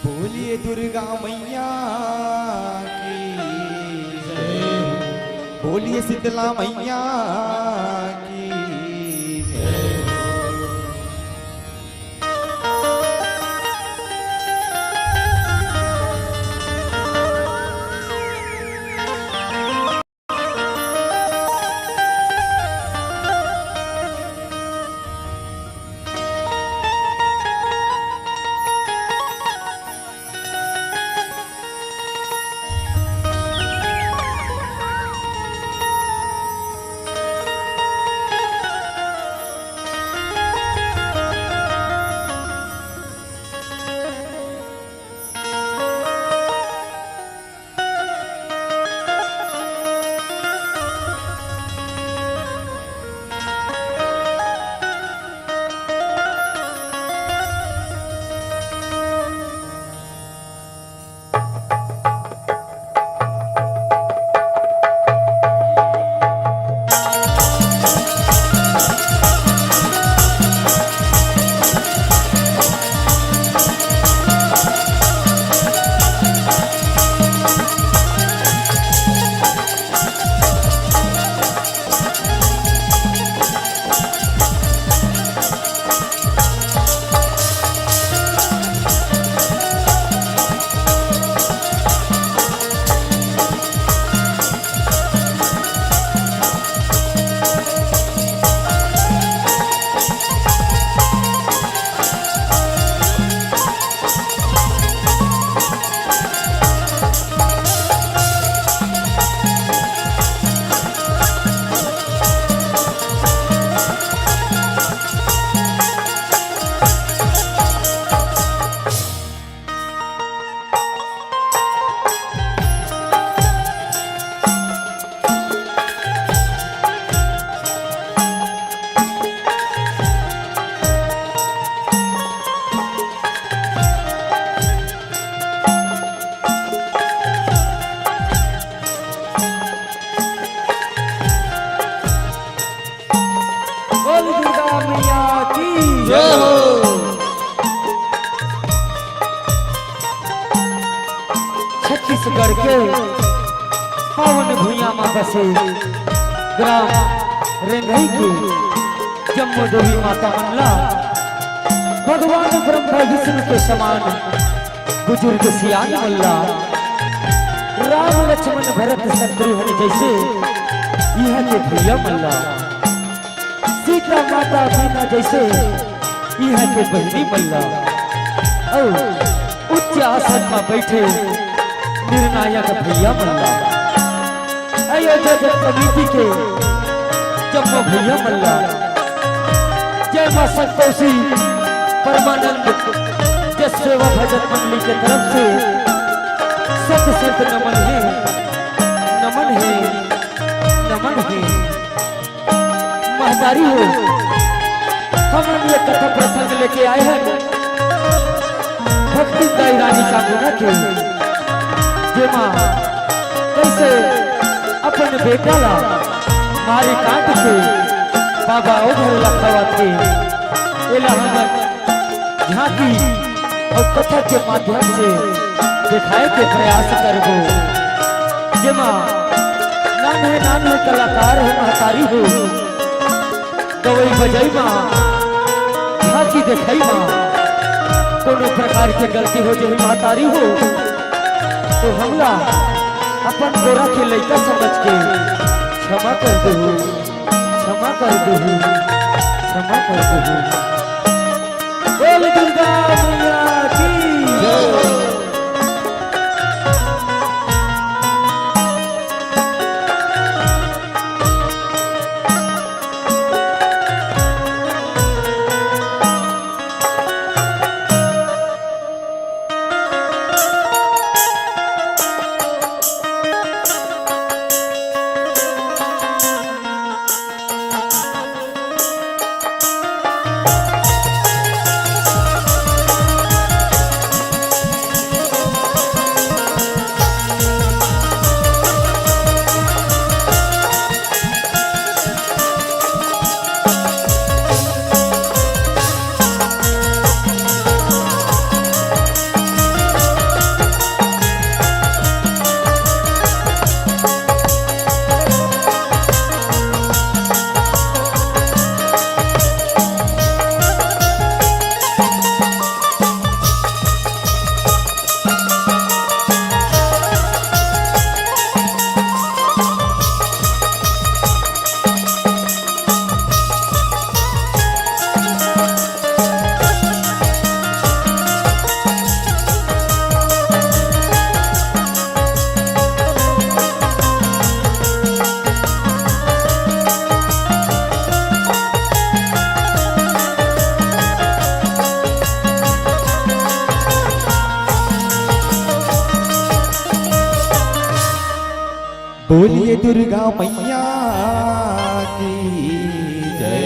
बोलिए दुर्गा मैया की जय, बोलिए शीतला मैया की जय। छत्तीसगढ़ के पावन भूया में बसे ग्राम रेंगई की जम्मू देवी माता मनला भगवान ब्रह्मा विष्णु के समान बुजुर्ग सियान मल्ला राम लक्ष्मण भरत शत्रुघ्न जैसे यह के भैया मल्ला सीता माता बीना जैसे यह के बहनी मल्ला और उच्च आसन में बैठे निर्णायक भैया मल्ला अयोध्या कमेटी के जम्मू भैया मल्ला जय मां संतोषी परमानंद जस सेवा भजन मंडली के तरफ से सत सत नमन है, नमन है, नमन है। महतारी हो, हम ये कथा प्रसंग लेके आए हैं भक्ति दाई रानी चामुंडा के जेमा कैसे अपन बेटा ला मारी काट के बाबा उधर लखवा थे एला हमर झांकी और कथा के माध्यम से दिखाए के प्रयास करबो जेमा नान है कलाकार हो महतारी हो गवई बजाई मां झांकी दिखाई मां कोनो प्रकार के गलती हो जो महतारी हो तो हमला अपन गोरा के लइका समझ के क्षमा कर दो, क्षमा कर दो, क्षमा कर दो। बोल दुर्गा मैया की जय। दुर्गा मैया की जय,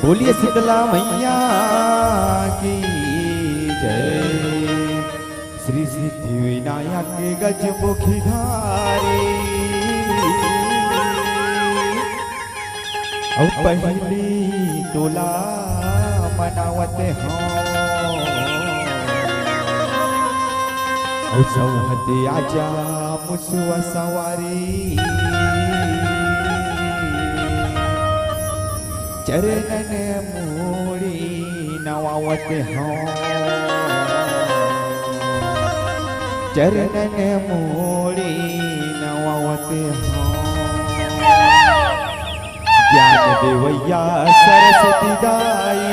बोलिए शीतला मैया की जय। श्री सिद्धि विनायक गजमुखी धारी और पहली तोला मनावत हों और सौहते आजा मुसवा सवारी चरणन मोड़ी नवावत हों, चरणन मोड़ी नवावत हों। ज्ञान देवैया सरस्वती दाई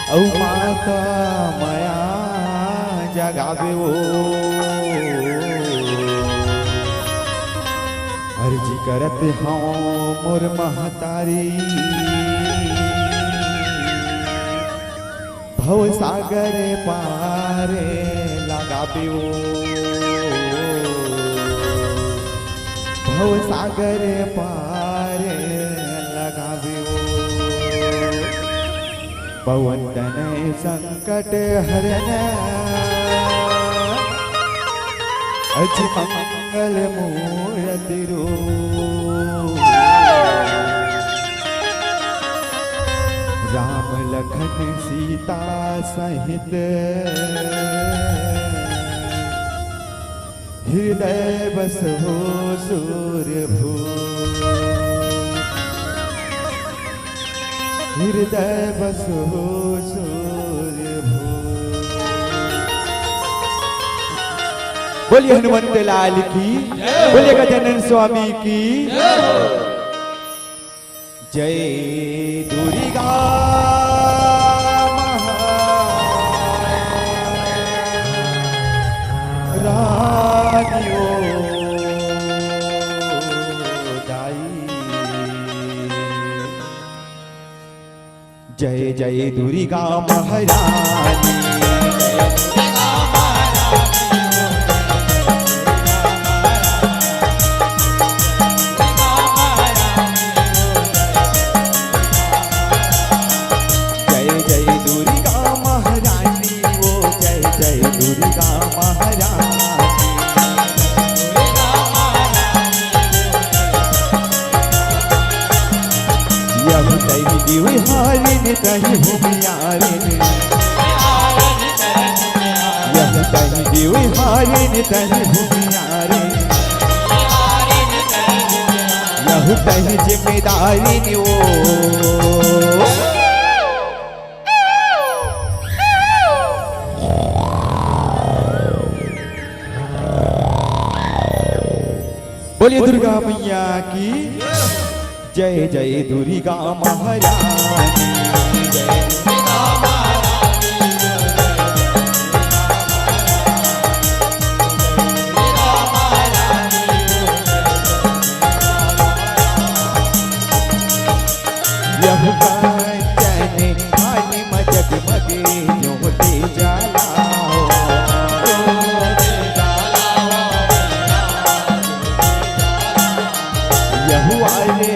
औ माता माया जगावे वो अर्जी करत हूँ मोर महतारी भव सागर पारे लगावे वो भव सागर पारे लगावे वो पवन तनय संकट हरन अज मंगल मूर्ति रूप राम लखन सीता सहित हृदय बसो सूर्यभू हृदय बसो सूर्यभू। बोलिए हनुमंत लाल की, बोलिए गजानन स्वामी की जय। दुर्गा जय जय दुर्गा महारानी जय जय दुर्गा महारानी वो जय जय दुर्गा महारानी यह तही दिवहारिन तही भूमियारिन यह तही दिवहारिन तही भूमियारिन यह तही जिम्मेदारिन वो बोलिए दुर्गा मैया की जय जय दुर्गा महारानी जय यह कांचन आने मजग मगे ज्योति जलाओ यह वाले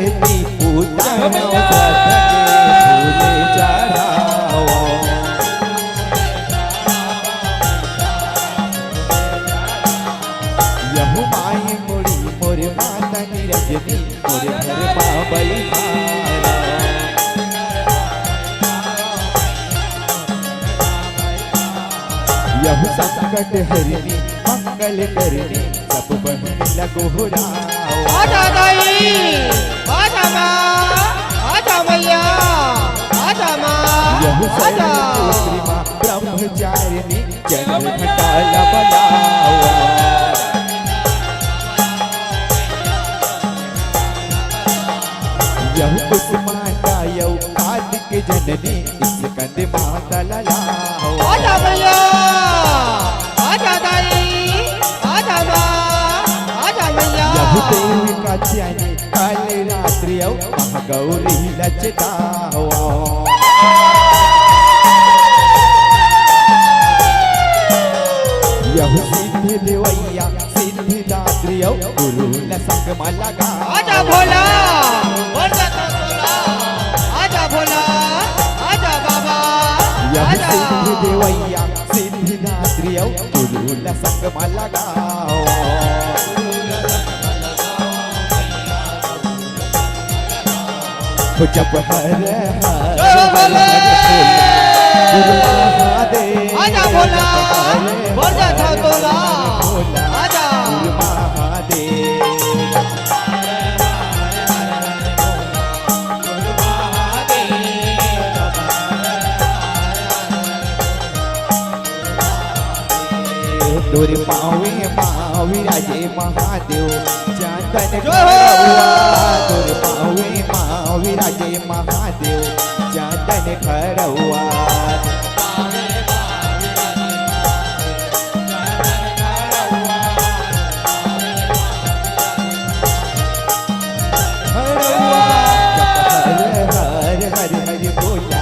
यहु माई मुड़ी मोरे माता निरजनी मोरे घर बाबई यहु संकट हरिणी मंगल करनी सब बहन लगोरा आजा दाई आजा माँ आजा मैया आजा माँ यहु आजा ब्रह्मचारिणी जन्म घटाला बलावा यहु कुसुमाता यहु कार्तिक जननी इस कंद माता ललाओ आजा मैया आजा दाई आजा माँ आजा मैया यहु देवी कात्यायनी काल रात्रि महागौरी लचताओ यह सिद्ध देवैया सिद्धिदात्री गुरु न संग माला गा आजा भोला बोलता तो भोला आजा भोला आजा बाबा यह आजा सिद्ध देवैया सिद्धिदात्री गुरु न संग माला गाओ जब हर गुरु महादेव आजा भोला बोलता तो भोला आजा गुरु महादेव डोरे पावे माँ विराजे महादेव चांदन खरौआ डोरे पावे माँ विराजे महादेव चांदन खरौआ हर हर हर बोला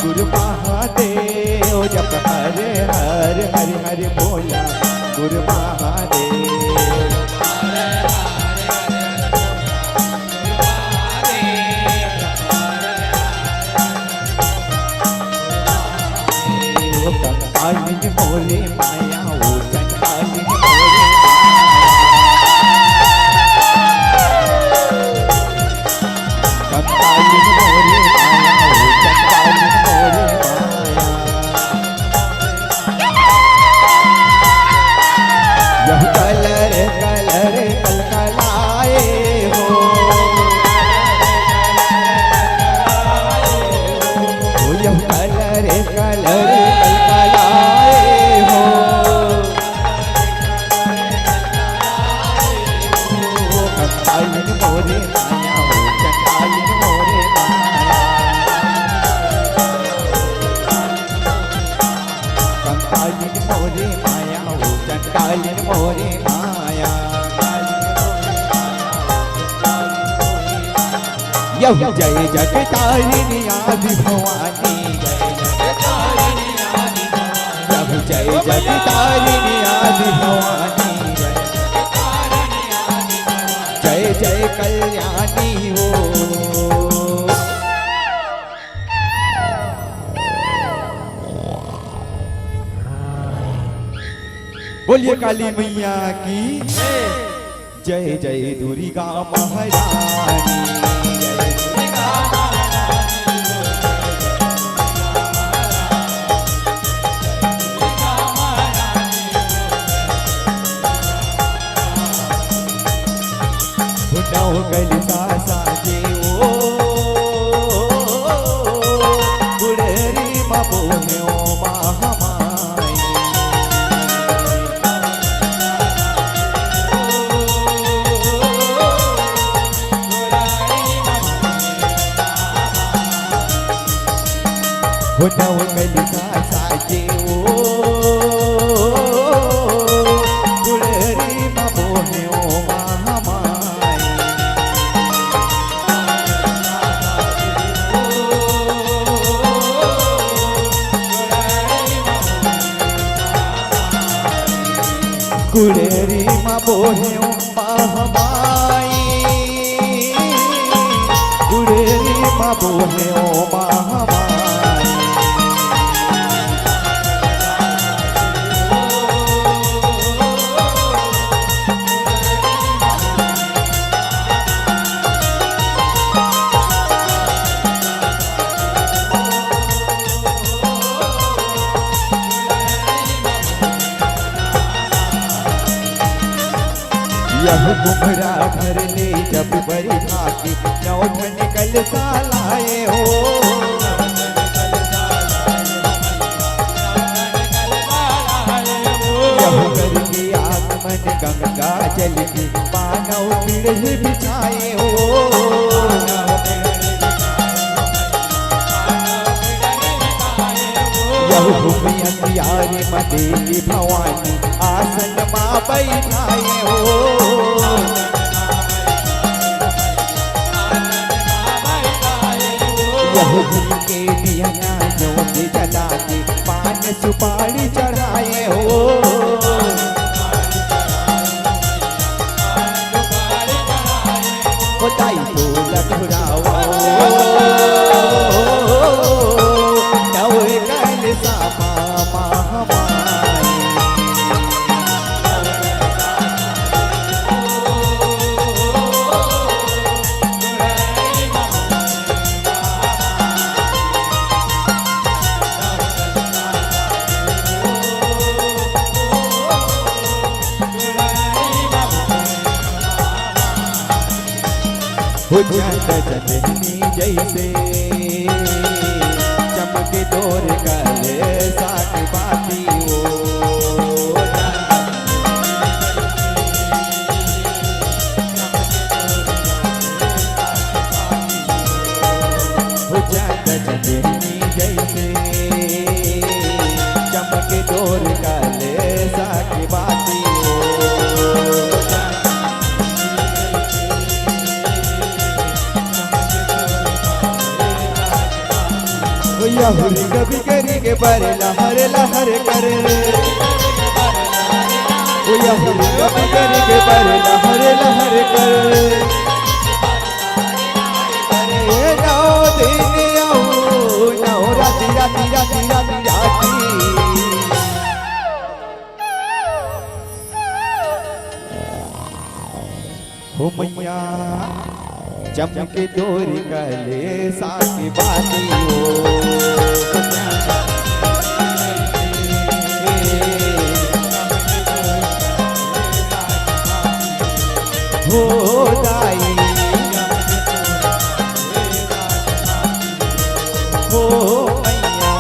गुरु महादेव जप हर हर हर हर बोला गुरु महादेव कंकालिन बोले माया वो चंडालिन बोले कंकालिन बोले माया वो चंडालिन बोले माया यह कलर कलर कलकलाए हो यह कलर कलर कलकलाए हो कंकालिन मोरे माया हो चंडालिन मोरे माया कंकालिन मोरे माया हो चंडालिन मोरे माया यह जय जगतारिणी आदि भवानी जब जय जगतारिणी आदि भवानी जय जय कल्याणी हो बोलिए काली मैया की जय जय दुर्गा महारानी नौ कलिसा साजे ओ गुड़री मबोहे ओ महामाई नौ कलिसा साजे ओ गुड़री मबोहे ओ महामाई गुड़ेरी माँ बोहे महामाई गुड़ेरी माँ बोहे ओ महामाई यह कुम्हरा घर ले जब बरी भागी नौठ निकल सालाए हो यह घर के आगमन गंगा जल की मानव पीढ़ी बिछाए हो यह भूमि अंधियारी मदेवी भवानी आसन माँ बैठाए हो यह दिन के दिया ज्योति जला के पान सुपारी चढ़ाए हो दाई तो लखुरावा नवे गल सामा महामाई हो जाता चंदनी जैसे चमके तोर गले साथ बाती हो जाता चंदनी जैसे चमके तोर गले साथ बाती हुरी कभी करी के पर लहर लहर करे हुरी कभी करी के पर लहर लहर करे अरे नौ दिन आओ नौ राती राती राती राती राती हो मैया चमके तोरी गले साकी बाती हो दाई हो मैया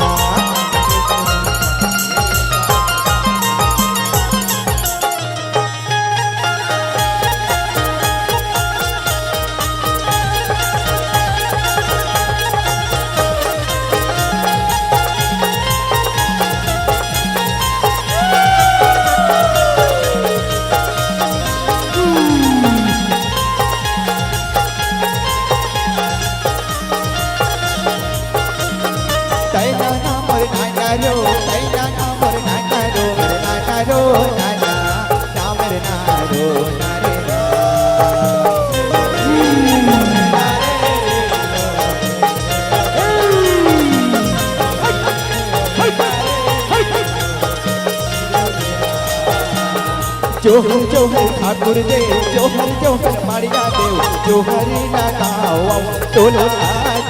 जोहर जोहर ठाकुर देव जोहर जोहर मारिया देव जोहरी लगाओ तोला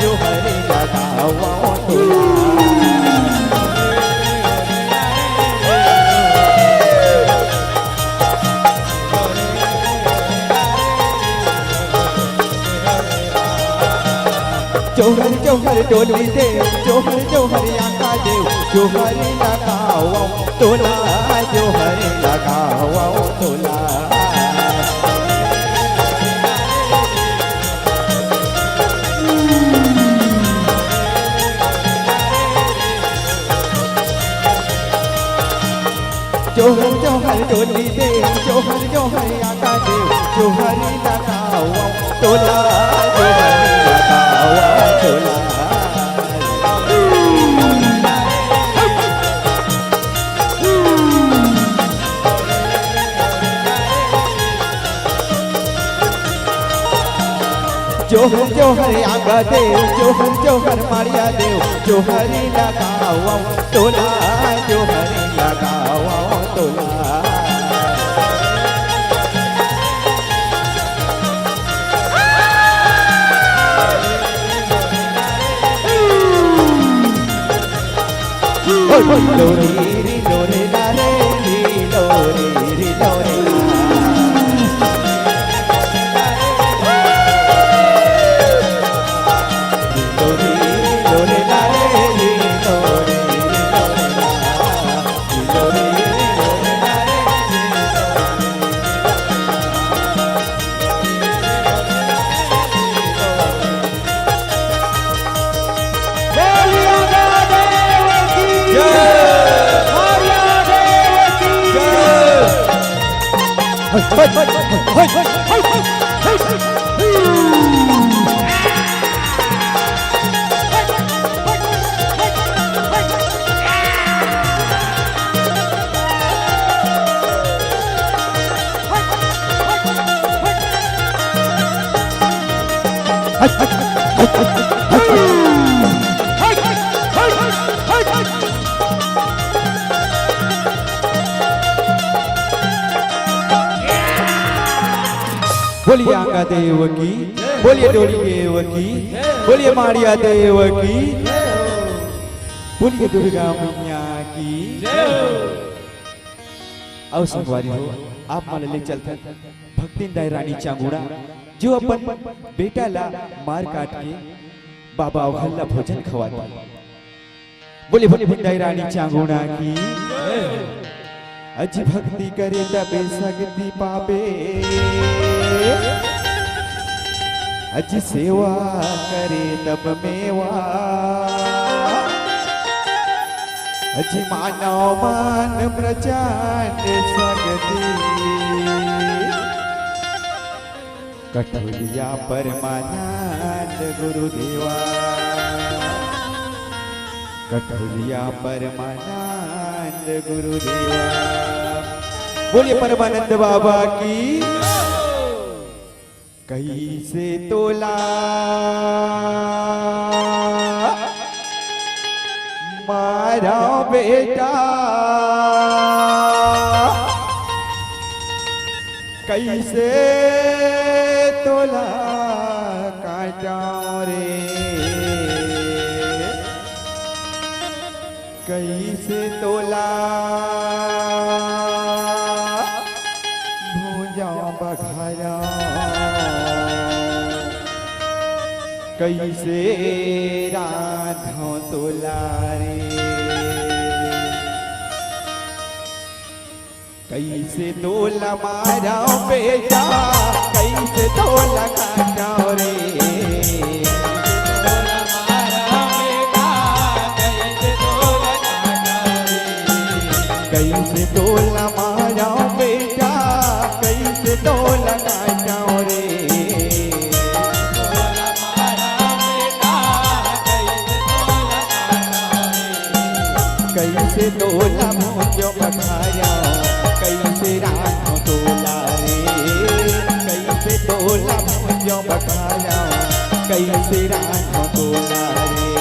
जोहरी लगाओ तोला जोहर जोहर डोली देव जोहर जोहर आका देव जोहरी लगाओ तोला जोहरी लगाओ तोला जोहर जोहर डोली देव जोहर जोहर आका देव जोहरी लगाओ तोला जोहरी लगाओ तोला जोहर जोहर आगा देव जोहर जोहर मारिया देव जोहरी लगाओ तोला जोहरी लगाओ तोला लोरी री लोरे ला रे री लोरी री लोरे बोलिए आंगा देव की, बोलिए डोली देव की, बोलिए मारिया देव की, बोलिए दुर्गा मैया की। आओ संगवारी हो, आप मान ले चलते भक्तिन दाई रानी चांगुड़ा जो अपन बेटा ला मार काट के बाबा अवहल्ला भोजन खवाती। बोले भक्तिन दाई रानी चांगुड़ा की। अज भक्ति करे तबे सकती पावे, अज सेवा करे तब मेवा, अज मानव मान प्रचंड सकती, कठोलिया परमानंद गुरुदेवा, कठोलिया परमानंद गुरुदेवा। बोलिए परमानंद बाबा की। कैसे तोला मारा बेटा, कैसे तोला काटा रे, कैसे तोला भूजा बघारा, कैसे राधा तोला रे, कैसे तोला मारा बेटा, कैसे तोला काटा रे, कैसे तोला मारा बेटा, कैसे तोला काटा रे, कैसे तोला मुझो बखाया, कैसे रानो तोला रे, कैसे तोला मुझो बखाया, कैसे रानो तोला रे।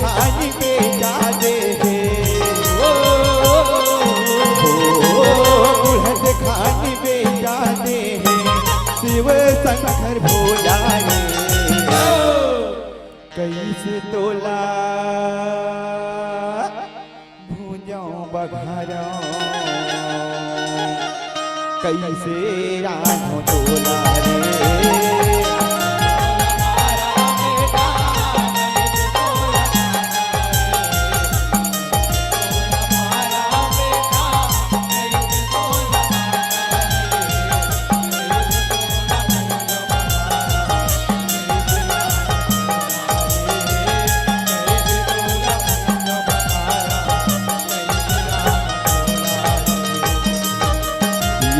खानी बेटा दे दे, उड़द खानी बेटा दे, शिव शंकर भोला रे, कैसे तोला भूजो बघारा, कैसे रानो तोला रे,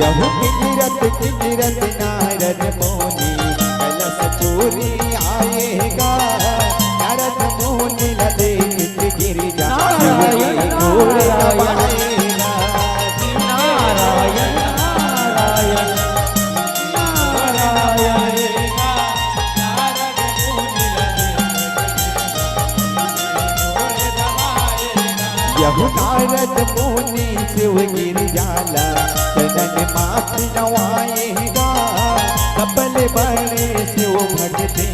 यहु किंजरत नारद मुनि कलश पूरी आएगा, नारद मुनि न देख गिरिजा नारायण नारायण नारायण नारायण, यहु नारद मुनि शिव गिरिजाला चरण माथ नवाएगा, सबल बड़े शिव भक्ति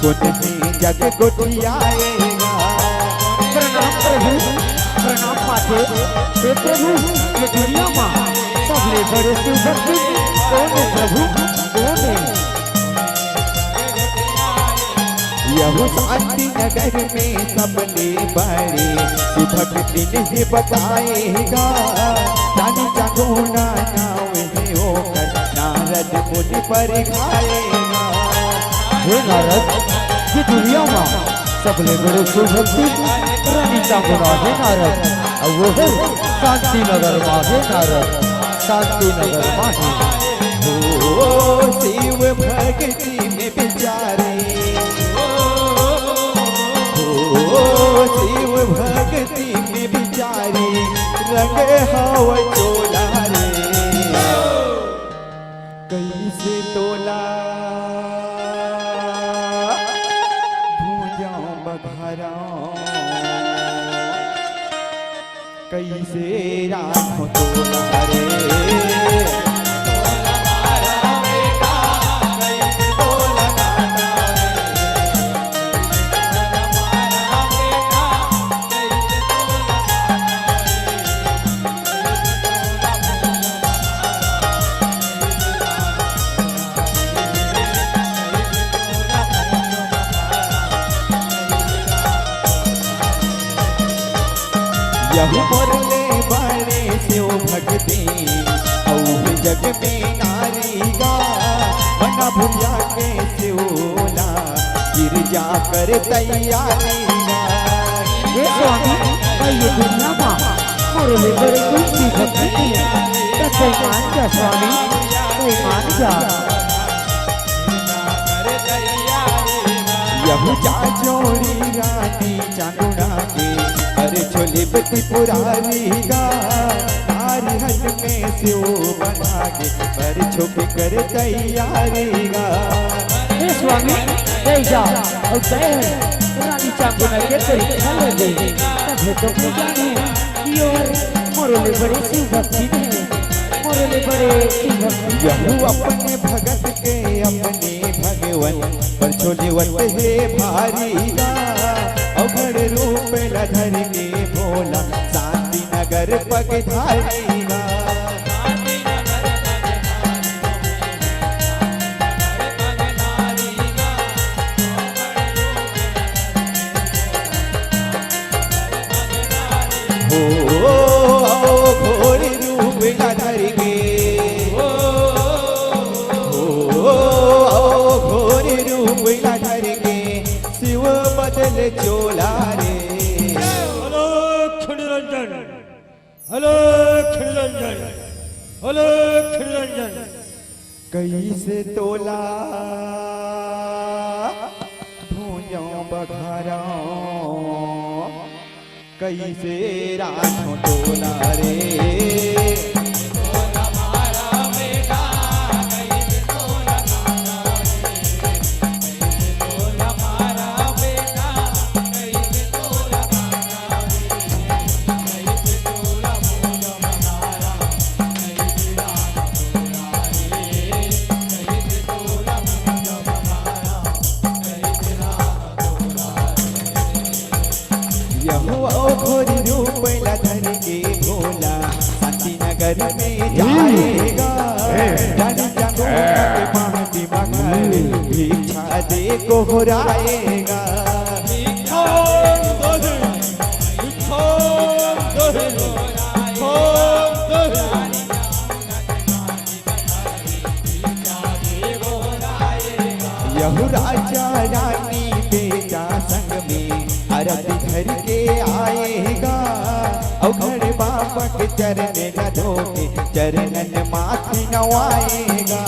कुटनी जग गुटियाएगा। प्रणाम प्रभु, प्रणाम माथे। हे प्रभु, ये दुनिया में सबले बड़े शिव भक्ति कौन है प्रभु, कौन है? यहु शांति नगर में सबले बड़े शिव भक्ति नहीं बताएगा, जानी चागुना नाव है होकर नारद मुनि पर खाएगा। हे नारद, ये दुनिया में सबले बड़े सुभक्ति रानी चामुंडा है नारद और वो है शांति नगर माहे नारद शांति नगर माहे हो शिव भक्ति में बिचारे हो शिव भक्ति में बिचारे रंग हव चोला रे कैसे तोला भूजाऊं बघराऊं कैसे राखूं तोला रे यहु मोरले बड़े शिव भक्ति और जग में नारी गा बना भुजा के शिवला गिरजा कर तैयारी गा हे स्वामी ये दुनिया का मोरले बड़े कुछ भक्ति तब मान जा स्वामी कोई मान जा यहु जा जोड़ी रानी चांदुड़ा के अरे छोली बत्ती पुरारी गा नारी हट में शिव बना के पर छुप कर तैयारी गा हे स्वामी जय जा और जय रानी चामुंडा के परीक्षा ले गई तब तो मैं जाने कि और मोरले बड़े शिव भक्ति में मोरले बड़े शिव भक्ति यहु अपने भगत के अपने भगवन पर छोली वत है भारी गा अघड़ रूप लधर के भोला शांति नगर पग धारी गा हो घोर रूप लधर के घोर रूप लधर के शिव बदल चोला रे अलख निरंजन अलख निरंजन अलख निरंजन कैसे तोला भूजों बघराऊं कैसे राखूं तोला रे घोर रूप लधर के भोला शांति नगर में जाएगा रानी चामुंडा के महती मगर भिक्षा दे को होराएगा यहु राजा रानी बेटा संग में आरती धर के आएगा अवघड़ बाबा के चरण लधो के चरणन माथे नवाएगा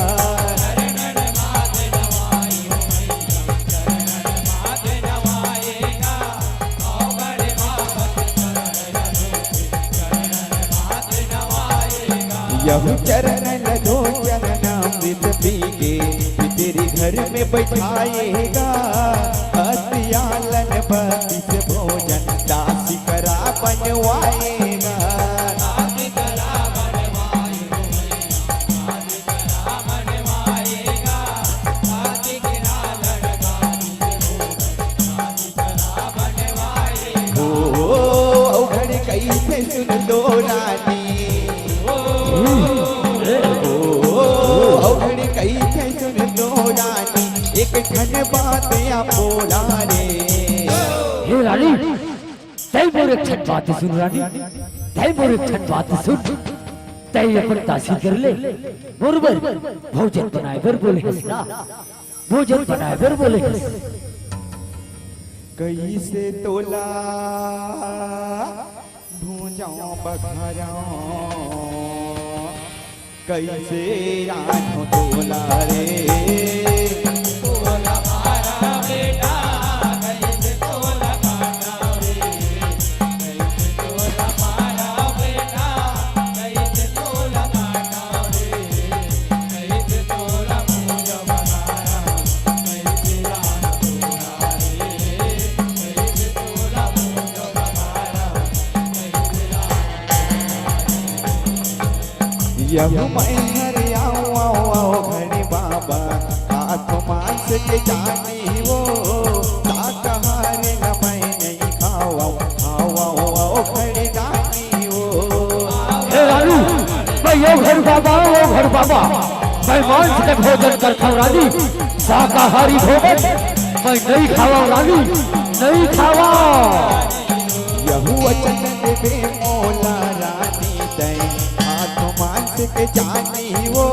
यहु चरण लधो चरणामृत पी के तेरे घर में बैठाएगा अतियालन बत्तीस भोजन दासी करा बनवाएगा हो घड़ कैसे सुन लो रानी कैसे सुन लो रानी एक खन बात या बोला रे हे रानी तय बोरे छठ बात सुन रानी तय बोरे छठ बात सुन तय अपन दासी कर ले बरोबर भोजन बनाए बर बोले हंसना भोजन बनाए बर बोले हंस कैसे तोला भूजाओ बघरा कैसे रानो तोला रे तोला मारा बेटा कैसे तोला मारा रे कैसे तोला मारा बेटा कैसे तोला मारा रे कैसे तोला भूजा बघरा कैसे रानो तोला रे कैसे तोला भूजा बघरा कैसे रानो यह मैं घड़ी बाबा हाथ मांस के जानी वो शाकाहार न मैं नहीं खावा घड़ी जानी वो हे रानी मैं यो घर बाबा मैं मांस के भोजन कर खाऊं रानी शाकाहारी भोजन मैं नहीं खावा रानी नहीं खावा यहू वचन देवे मोला रानी तय हाथ मांस के जानी वो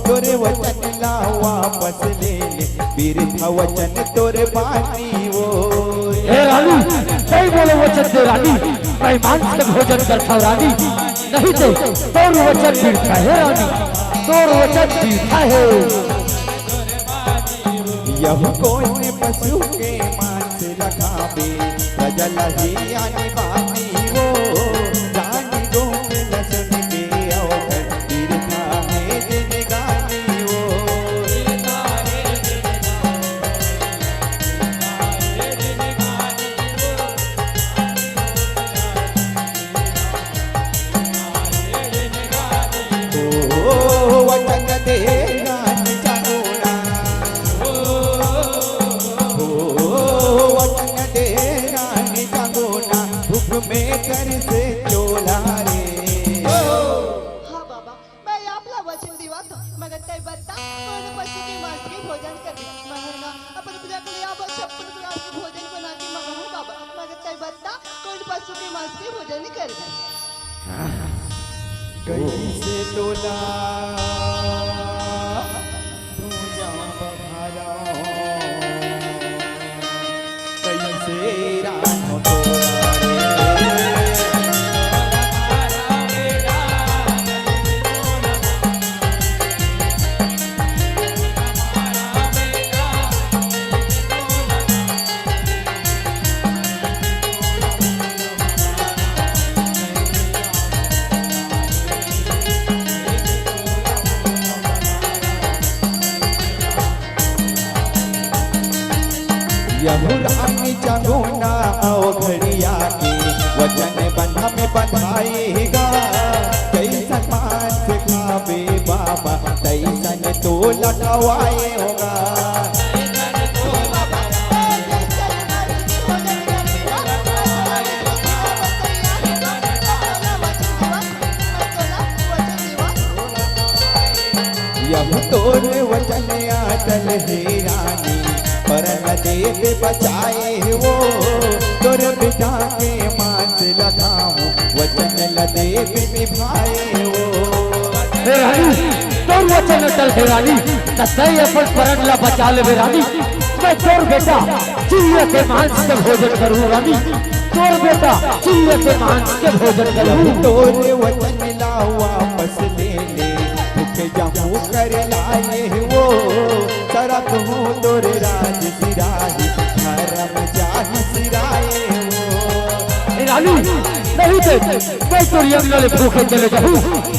तोरे वचन ला वापस ले ले बिरथा वचन तोरे बानी वो हे रानी सही बोलो वचन दे रानी मैं मांस का भोजन कर खाऊं रानी नहीं तो तोर वचन बीठा है रानी तोर वचन बीठा है यह कोई पशु के मांस लगावे प्रजल ही आनी बानी वो जानी दो लसन के अवघर बिरथा है दिन गानी वो वचन दे रानी चारोना वचन दे रानी चारोना हुक्म में कर से चोला रे हाँ बाबा मैं आपला वचन दिवा तो मगर तय बता कौन पशु के मांस के भोजन करने मगर ना अपन पूजा के लिए आप छप्पन प्रकार के भोजन बना के मगर हूँ बाबा मगर तय बता कौन पशु के मांस के भोजन करने कैसे तोला भूजा बघरा कैसे रानो तोला यहुरानी चांगुना आओ घड़िया के वचन बंधा में बंधाएगा कैसन मांस खावे बाबा तैसन तो लटवाए होगा यह तोर वचन अटल है रानी पर न देव बचाए वो तोर बेटा के मांस लगाऊं वचन ल देव निभाए वो हे रानी तोर वचन अटल है रानी तई अपन परण ला बचा ले रानी मैं तोर बेटा चिड़िया के मांस के भोजन करूं रानी तोर बेटा चिड़िया के मांस के भोजन करूं तोर वचन ला वापस ले ले भूखे जाऊं कर लाए वो तरफ हूँ तोर राज सिराही धर्म जाहि सिराए वो रानी नहीं दे मैं तोर यंगल भूखे चले जाऊं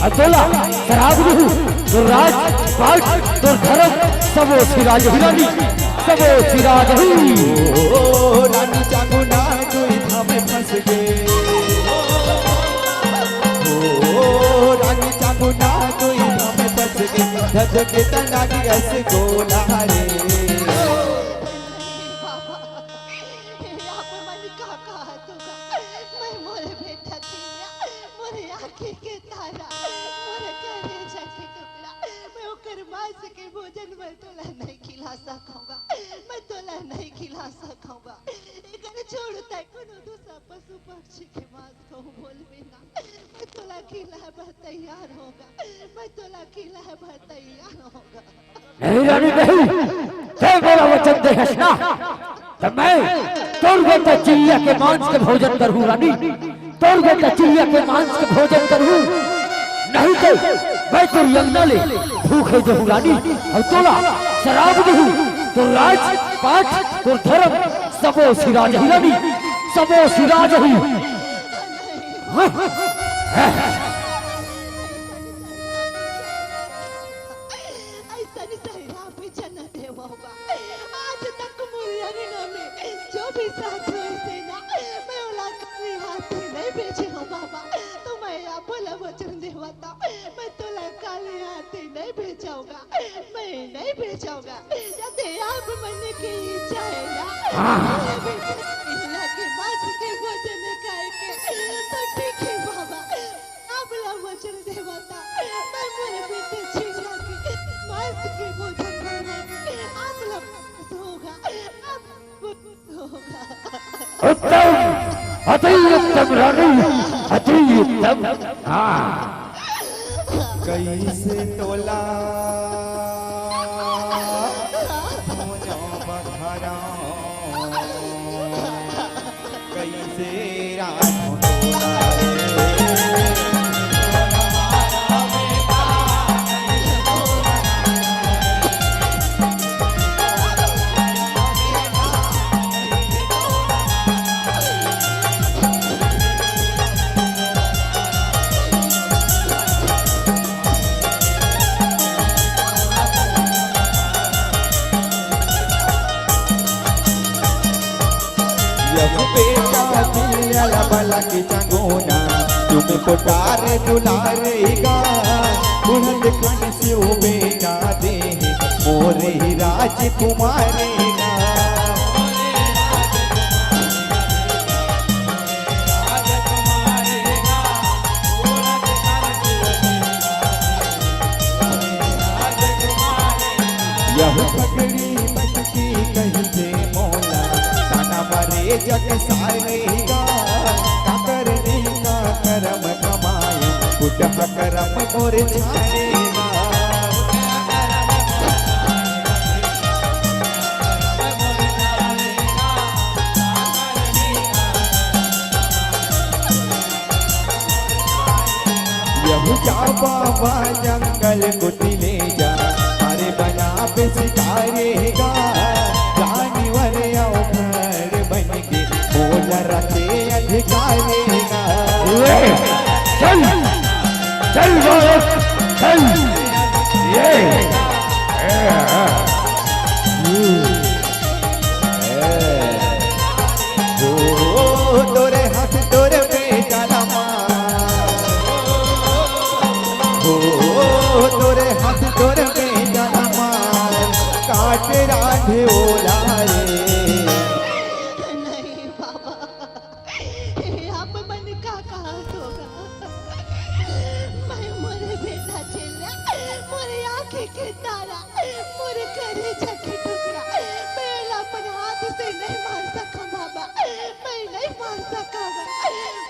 अतोला शराब नहीं तोर राज पाठ तोर धर्म सबो सिराज ही रानी सबो सिराज ही ओ रानी चांगुना कोई धामे फंस गए ओ रानी चांगुना कोई धामे फंस गए धज के तना की ऐस गोला रे बाबा आप मन काका तुगा मैं मोरे बेटा किया मोरे आंखें के तारा मोरे करे जाके टुकड़ा मैं ओकर मांस के भोजन में तोला नहीं खिला सकूंगा मैं तोला नहीं खिला सकूंगा एकर छोड़ तक कोनो दूसरा पशु पक्षी के मांस को बोलबे ना मैं तोला खिला तैयार होगा मैं तोला खिला तैयार होगा नहीं रानी नहीं ते मेरा वचन दे हसना तो मैं तो तोर बेटा चिड़िया के मांस के भोजन करूँ रानी, तोर बेटा चिड़िया के मांस के भोजन करूँ, नहीं तो मैं तो यंगना ले भूखे जहूँ रानी, और तोला शराब दूँ, तो राज पाठ तो धर्म सबो सिराज ही रानी, सबो सिराज ही। ऐसा नहीं सहरा पे जन्नत है होगा। आज तक मुरिया में जो भी साथ हुए थे ना, मैं उला कभी हाथ नहीं बेचे हो बाबा। तो मैं बोला वचन देवता, मैं तोला काले हाथ नहीं बेचाऊंगा, मैं नहीं बेचाऊंगा। यदि आप मन की इच्छा है ना, बेटा के माथ के भोजन खाए के तो ठीक है बाबा। आप बोला वचन देवता, मैं मोरे बेटे छीना के मांस के भोजन खाऊंगा, आप लोग होगा, आप होगा। उत्तम, अति उत्तम रानी, अति उत्तम। हाँ, कैसे तोला मोजा बखारा, कैसे रानो बला के चंगोना तुम्हें पुकारे दुलारेगा, बुलंद खन से वो बेटा दे मोरे ही राजकुमारेगा। यह पगड़ी बचती कहीं से मोला, ताना मारे जग सारेगा। करम कमायो कुटह करम मोर छाड़ेगा। यहू जा बाबा जंगल कुटी ले जा, अरे बना पे सिखारेगा। जानवर आओ घर बन के बोला रखे अधिकारेगा। चल चल बालक चल, ये तोरे हाथ तोरे बेटा लमा, तोरे हाथ तोरे बेटा लमा, काट राधे ओला रे। नहीं बाबा, आप मन का कहा होगा। मैं मोरे बेटा चेला, मोरे आंखें के तारा, मोरे कलेजा के टुकड़ा, मैं अपन हाथ से नहीं मार सका बाबा, मैं नहीं मार सका।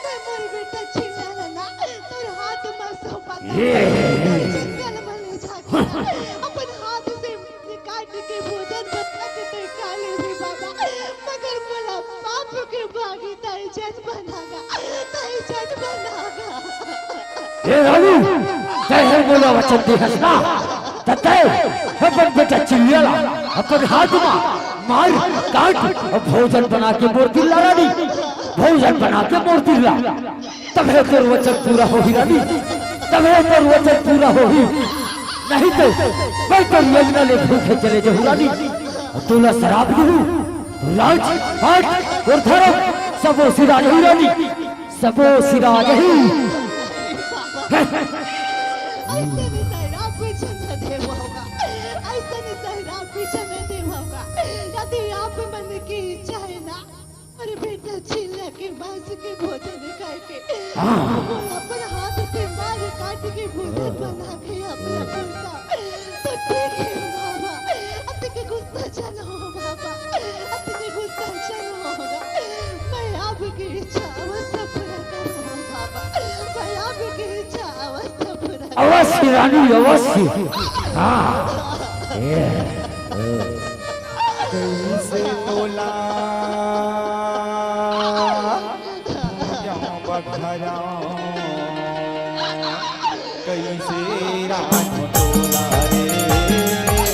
मैं मोरे बेटा चेला ना, तोर हाथ में सौंपा जंगल में ले जाके अपन हाथ से काट के भोजन बना के तो काले भी बाबा, मगर बोला बाप के बागी ताई जज बनागा, ताई जज बनागा। ये रानी जय बोला वचन दी हसना, तते अपन बेटा चिड़िया अपन हाथ में मार काट और भोजन बना के मूर्ति ला रानी, भोजन बना के मूर्ति ला, तबे तोर वचन पूरा हो ही रानी, तबे तोर वचन पूरा हो ही। नहीं तो मैं तो यज्ञ ले भूखे चले जाऊँ रानी, तोला शराब दूँ, लाज पाठ और धर्म सबो सिराज ही रानी, सबो सिराज ही। ऐसे नहीं सहरा पीछे न देवा होगा, ऐसे नहीं सहरा पीछे न देवा होगा। यदि आप मन की इच्छा है ना, अरे बेटा चिल्ला के मांस के भोजन खाए के, अपन हाथ से मार काट के भोजन बना के अपना पुरसा, तो ठीक है बाबा। अब के गुस्सा चलो बाबा, अब के गुस्सा चलो होगा। मैं आपकी इच्छा अवश्य पूरा करूँगा बाबा, मैं आपकी इच्छा अवश्य पूरा। अवश्य रानी अवश्य। हाँ कैसे तोला बघारा कैसे राम तोला रे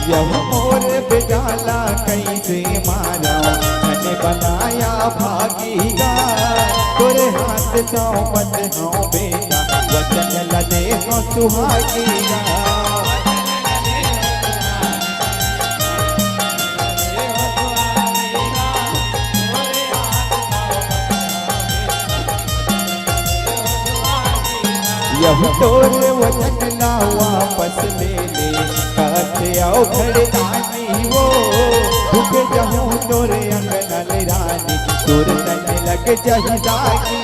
यह मोर बेगाला कैसे मारा मैंने बनाया भागीगा तोरे हाथ सौ मत हो बेटा वचन लदे हो सुहागीगा यह तोरे वचन ला वापस ले ले कहते आओ घरदानी वो भूख जाऊं तोरे अंगनल रानी तोर तन लग जहिदागी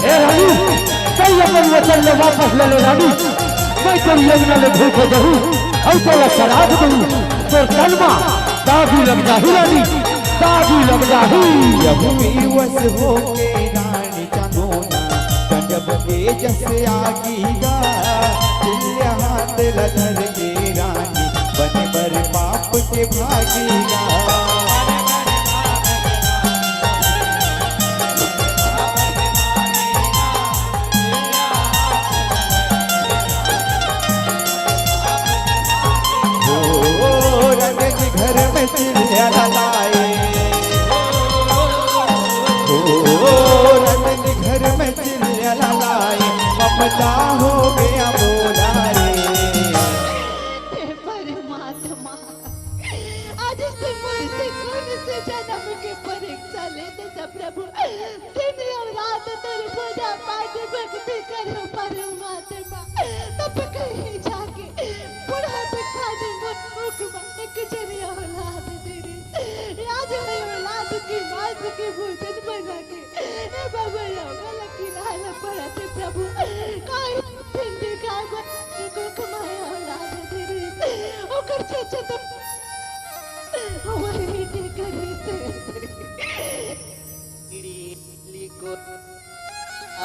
ए रानी कई अपन वचन ले वापस ले ले रानी मैं तेरी यमुना ले भूख जाऊं और तेरा शराब दूं तोर तनमा दागी लग जाही रानी दागी लग जाही यह विवश हो के रानी चंगोना जब के जैसे आगीगा चिल्ला हाथ लधर के रानी बन बर बाप के भागीगा ओ रंग के घर में चिल्ला लाए रंग के घर में लाए ममता हो गया बोला रे हे परमात्मा आज से मुझसे कौन से जन्म के परीक्षा लेते थे प्रभु दिन और रात तेरे पूजा पाठ भक्ति करो परमात्मा तब कहीं जाके बुढ़ा भिखारी मुख में एक जरी औलाद तेरी आज मैं औलाद की मांस की भोजन बना के ए बाबा योगा लकी लाल पड़ते प्रभु काई पिंडी का को कमाया औलाद तेरी ओकर चचा तो हमारे बेटे करे से इड़ी को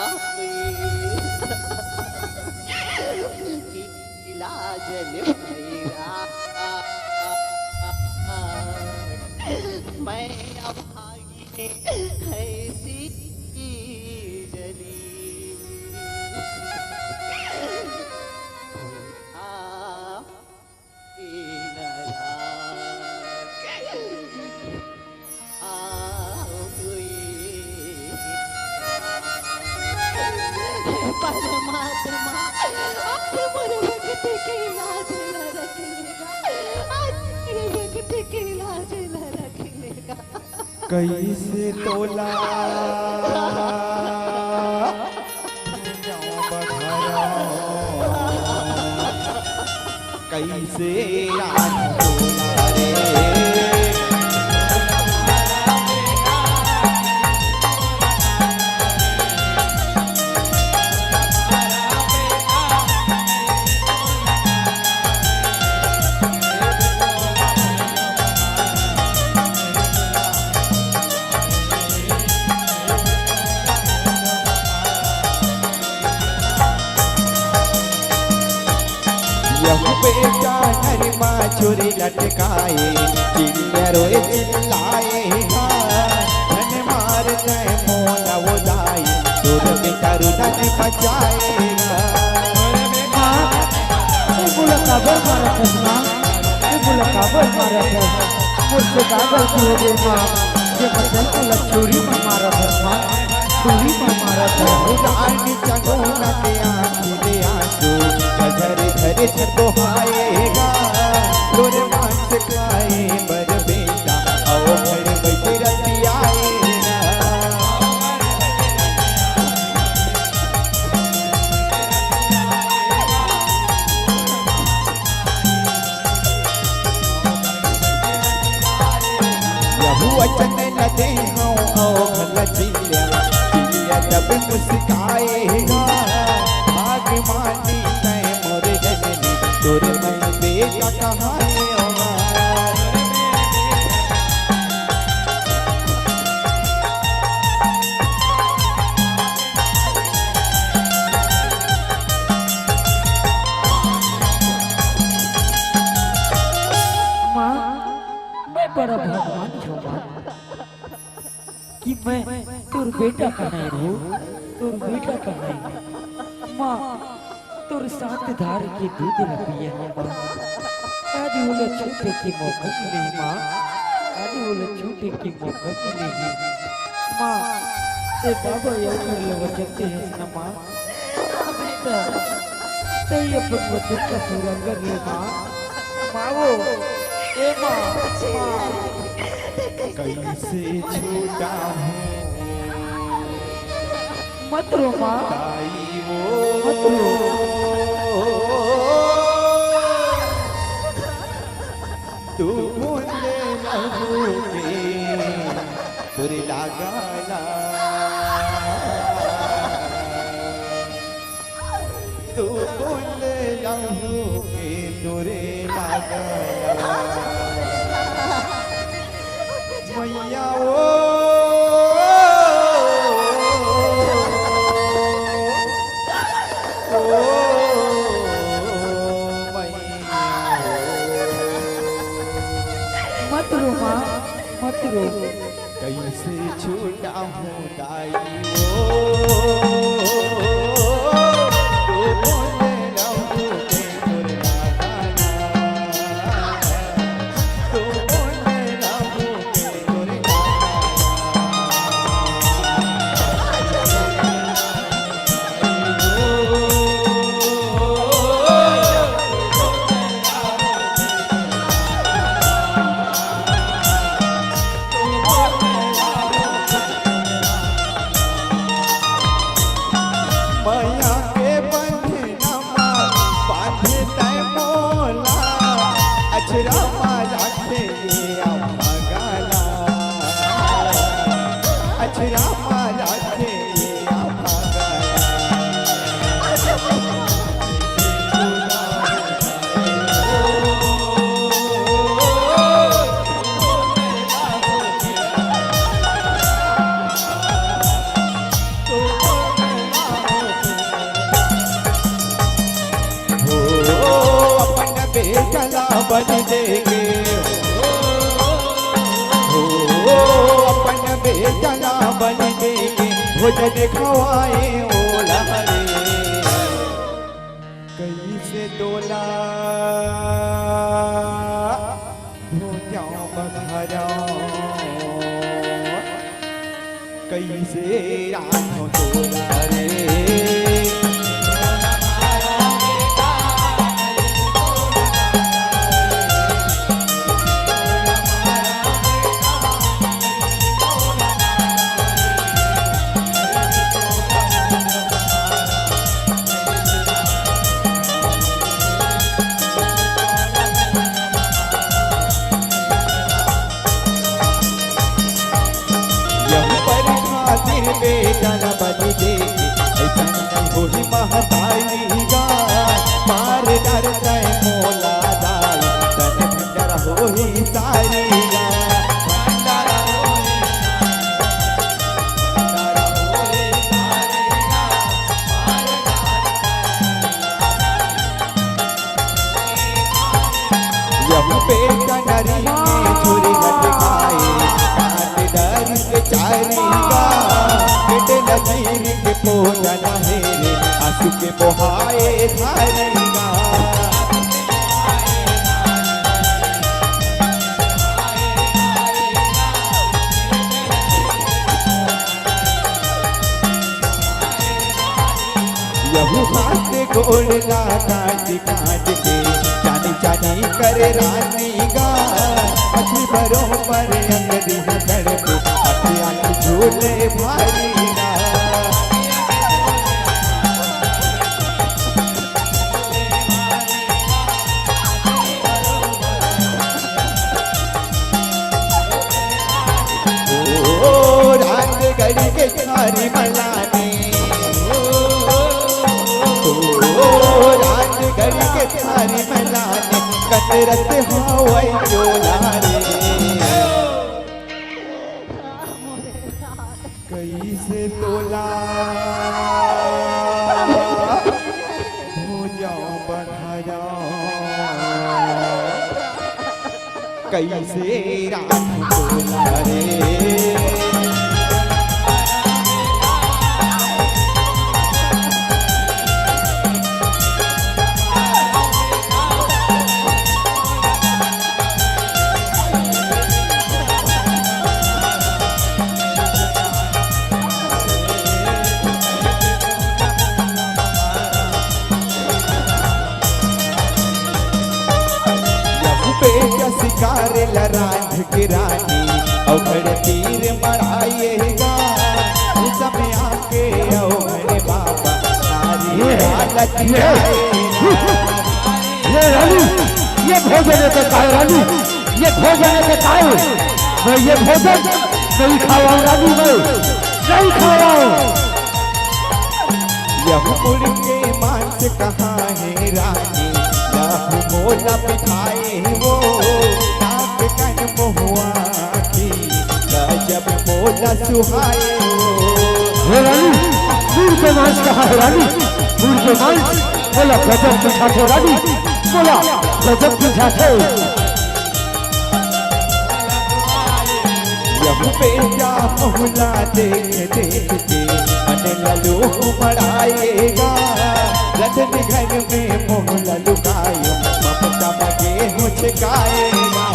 आप इलाज ले मेरा मैं अब भागी ऐसी जली परमात्मा अब मोर भक्त के इलाज न रखेगा आज मेरे भक्त के इलाज न रखेगा कैसे तोला बघारा कैसे राम तोला रे बेटा नरमा छुरी लटकाए चिल्ला रोए चिल्लाए धन मार जाए मोला वो दाई तोर बेटा रुदन बचाएगा बोला काबर मारा था मां बोला काबर मारा था मुझसे काबर की हो गई मां ये बदल को लछोरी में मारा था मां छुरी में मारा था रानी चंगोना के आंखों दे आंसू घर घर छतो आएगा तोर मांस खाए बर बेटा आओ घर बैठे रति आएगा यहू वचन न दे हो भला चिल्ला चिल्ला जब मुस्काएगा भाग मानी तय मोर जन बेटा कहाँ है हमार माँ मैं बड़ा भगवान हूँ माँ कि मैं तोर बेटा का नहीं रहूं तोर बेटा का नहीं माँ तोर साथ धार के दूध न पिए हो माँ आज बोले छूटे की मौका मिली माँ आज बोले छूटे की मौका मिली माँ ते बाबा ये कर ले वचनते हैं ना माँ बेटा ते ये अपन वचन का पूरा कर ले माँ माँ वो ए माँ कैसे छूटा हूँ मत रो माँ ताई मत वो रो तू बोले लहूके तुरे लगाना तू बोले लहूके तुरे लगाना मैया ओ मत रो माँ मत रो कैसे छूटा हूँ दाई तू बोले लहूके तुरे लगाना तू बोले लहूके तुरे मैया के बंधनमा बांधे तय मोला अचरा माला के भगाला अचरा माला के भगाला अपन बेटला बन देंगे हो अपन बेटला बन देंगे भोजन खवाए ओला रे कैसे डोला भोजाओ बघरा कैसे आँखों डोला रे खातिर बेटा न बन देगी ऐसा नहीं होही महतारी गा मार डर तय मोला दाई तन भंडर होही सारी गा यह बेटा नरी में छुरी लटकाए काट डर के चारी गा बेटे नजीर के पोना नहेरे आंसू के बहाए धारी गा यहू हाथ गोड़ ला काट काट के चानी चानी करे रानी गा अखी भरो पर अंगरी हदड़ पे आखी आखी झूले भारी गा ओ रात गड़ी के सारी मलाने रात घड़ी के थारी मलाने कत करत हवै चोला रे कैसे तोला हो जाऊं बधाया कैसे राम तोला रे शिकार लरांझ की रानी अवघड़ तीर मराएगा समय आके अवघड़ बाबा नारी हालत ये रानी ये भोजन है काय रानी ये भोजन है काय मैं ये भोजन नहीं खावा रानी मैं नहीं खावा यह मुड़ के मांस कहाँ है रानी यह मोला बिठाए वो नाक कन महुआ की गजब मोला सुहाए वो रानी दूर के मांस कहाँ है रानी दूर के मांस बोला गजब बिठाते रानी बोला गजब बिठाते यह बेटा मोहला देख देख के मन ललू मड़ाएगा रतन घर में मोहला लुकायो ममता मगे हो छिकाएगा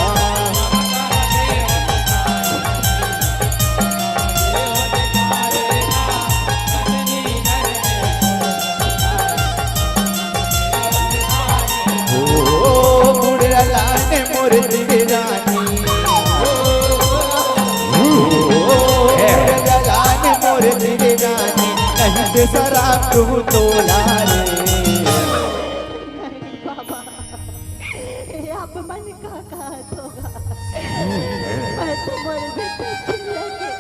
ओ मुड़ला ने मोर रानी मोर तेरे रानी नहीं ते शराब तू तोला रे बाबा ये अपमान का होगा मैं तुम्हारे बेटे चिल्ला के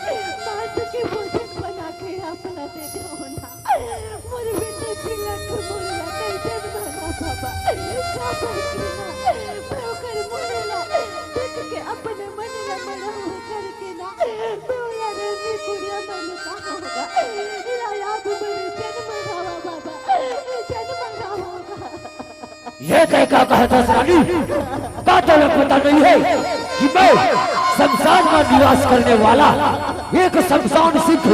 मांस के भोजन बना के अपना दे दो ना मोरे बेटे चिल्ला के मोरेला कैसे बना बाबा का बचना मैं कर मोरेला देख के अपने मन ला मना हो करके ना बोला रे मी कुड़िया मन का होगा या आप मेरे जन्म गावा बाबा जन्म गावा ये क्या कहता रानी का तलक पता नहीं है कि मैं शमशान में निवास करने वाला एक शमशान सिद्ध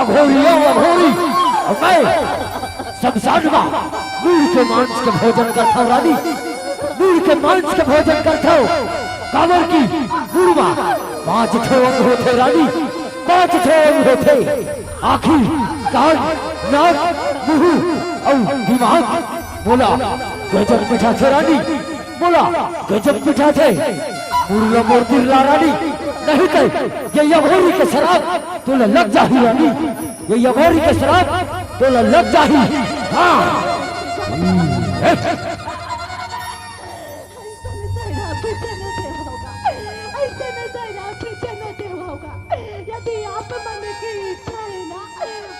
अघोरी अघोरी और मैं शमशान में मूल के मांस के भोजन करता हूँ रानी मूल के मांस के भोजन करता हूँ कांवर की पूर्वा 5 अंग होते रानी 5 अंग होते आँखी कान नाक मुंह और दिमाग बोला गजब पिठा थे रानी बोला गजब पिठा थे मुर्ला मोरतिरला रानी नहीं कह ये यघोरी के शराब तोला लग जाही रानी ये यघोरी के शराब तोला लग जाही हाँ यदि आप मन की इच्छा है ना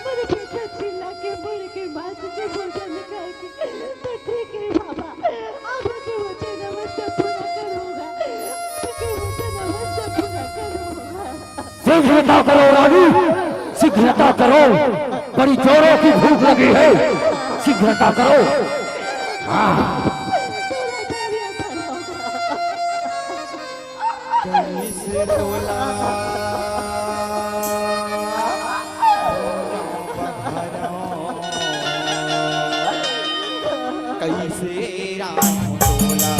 मेरे बेटे चिल्ला के मुड़ के मांस के भोजन करके तो ठीक है बाबा आपके वचन अवश्य पूरा करूंगा आपके वचन अवश्य पूरा करूंगा शीघ्रता करो रानी शीघ्रता करो बड़ी जोरों की भूख लगी है शीघ्रता करो हाँ कैसे तोला कैसे राम तोला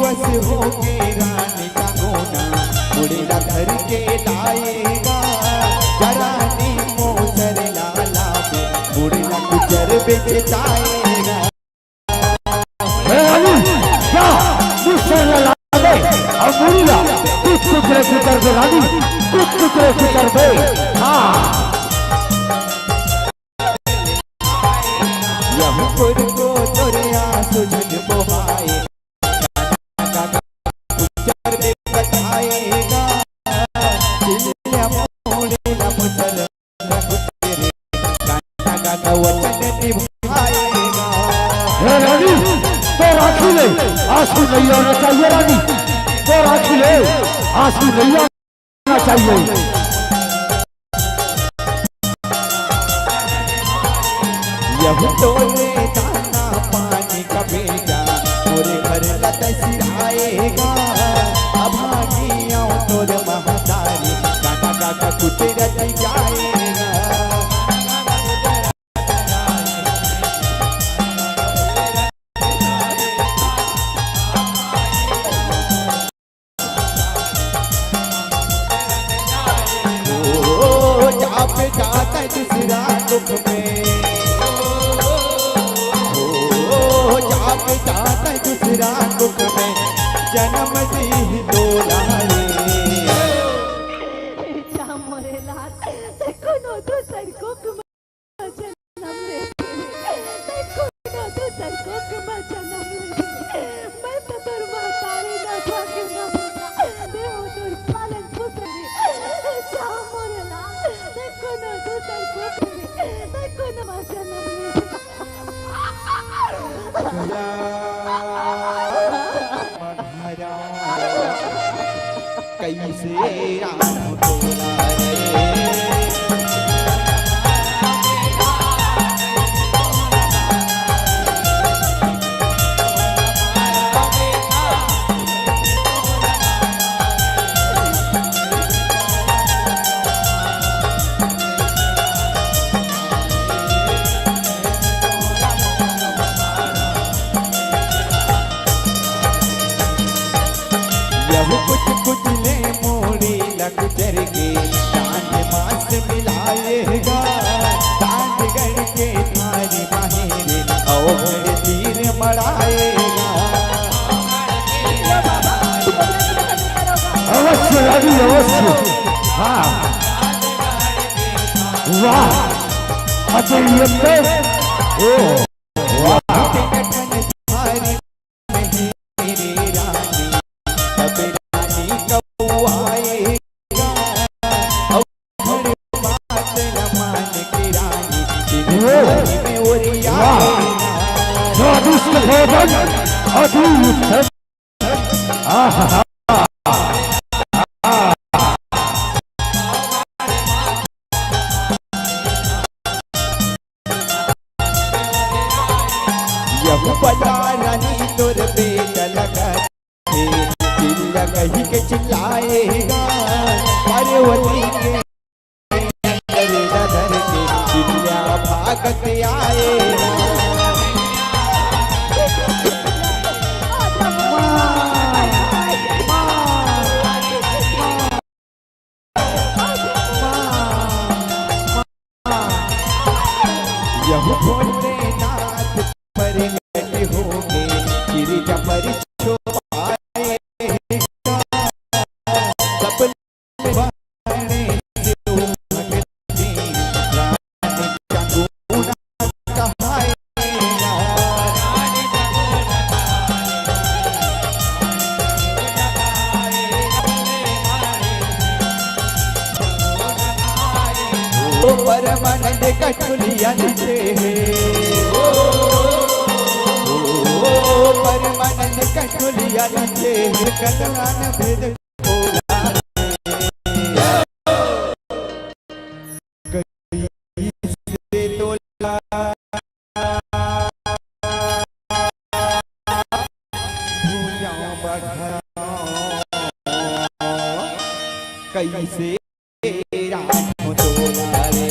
वस होके रानी का गोना उड़ेला घर के लाएगा जरानी मोसर लाला में उड़ेला गुजर बेचाएगा क्या मुझसे लड़ा दे और मुड़िया कुछ टुकड़े की कर दे रानी, कुछ टुकड़े की कर दे। हाँ यमपुर को तोरिया सुझन बोहाए गुजर में बताएगा चिल्ला मोड़े न मुझल रघु तेरे कांटा का वचन निभाएगा। हे रानी तो राखी ले, आंसू नहीं आना चाहिए रानी, तो राखी ले, आंसू नहीं आना चाहिए। यह तोरे दाना पानी का बेटा तोरे घर लत सिराएगा। अभागियों तोरे महतारी काका काका कुतरत जाएगा। ओ जा पे जाता दूसरा दुख में, जाता दूसरा दुख में जन्म दी दोलारे। जा मोरे लाल देखो नो तो सरको में जन्म लेते, देखो नो तो सरको में जन्म लेते। मैं तो तोर महतारी ना भागे ना बेटा देहो तोर पालन पोषण। जा मोरे लाल देखो नो तो सरको में, देखो नो मां जन्म लेते। कैसे राम दुलारे कुछ कुछ ले मोड़ी लग जर के डांड मास मिलाएगा। डांड गढ़ के थारी माहेरे और तीर मराएगा। अवश्य रानी अवश्य। हाँ वाह अजय ये ओ स्वादिष्ट भोजन अद्भुत। आहा यह बड़ा रानी तोर बेटा लगा चिल्ला कही के चिल्लाएगा। पार्वती के धर के चिल्ला भागत आएगा। यह भोलेनाथ पर गट होगे गिरिजा पर छुपाएगा। सब बाणे से भगती रानी का गुण कहाएगा। ओ परमानंद कठुलिया से परमानंद कठुलिया से कतलान भेद खोला से तोला। भूजाओं बढ़ाओ कैसे राम दुलारे।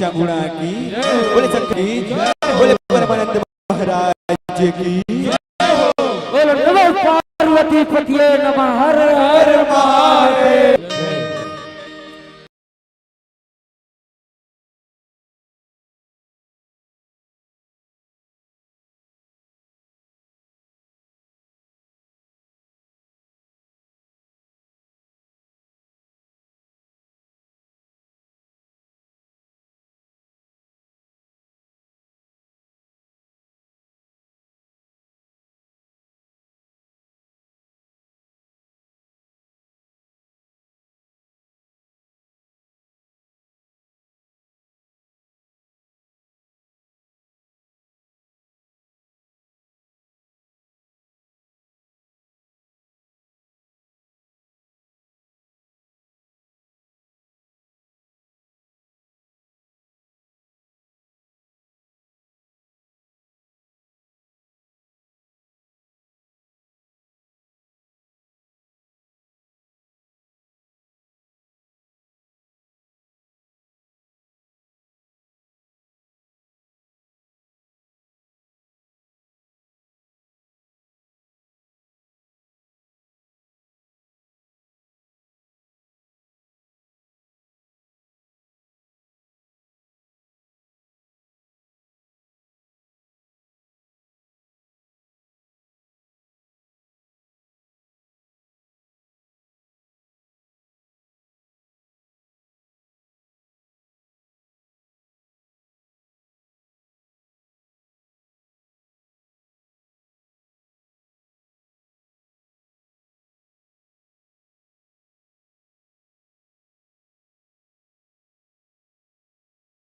चामुंडा की, बोले शंकर की जय, बोले परमानंद महाराज की, बोलो नमो पार्वती पतिये नमः।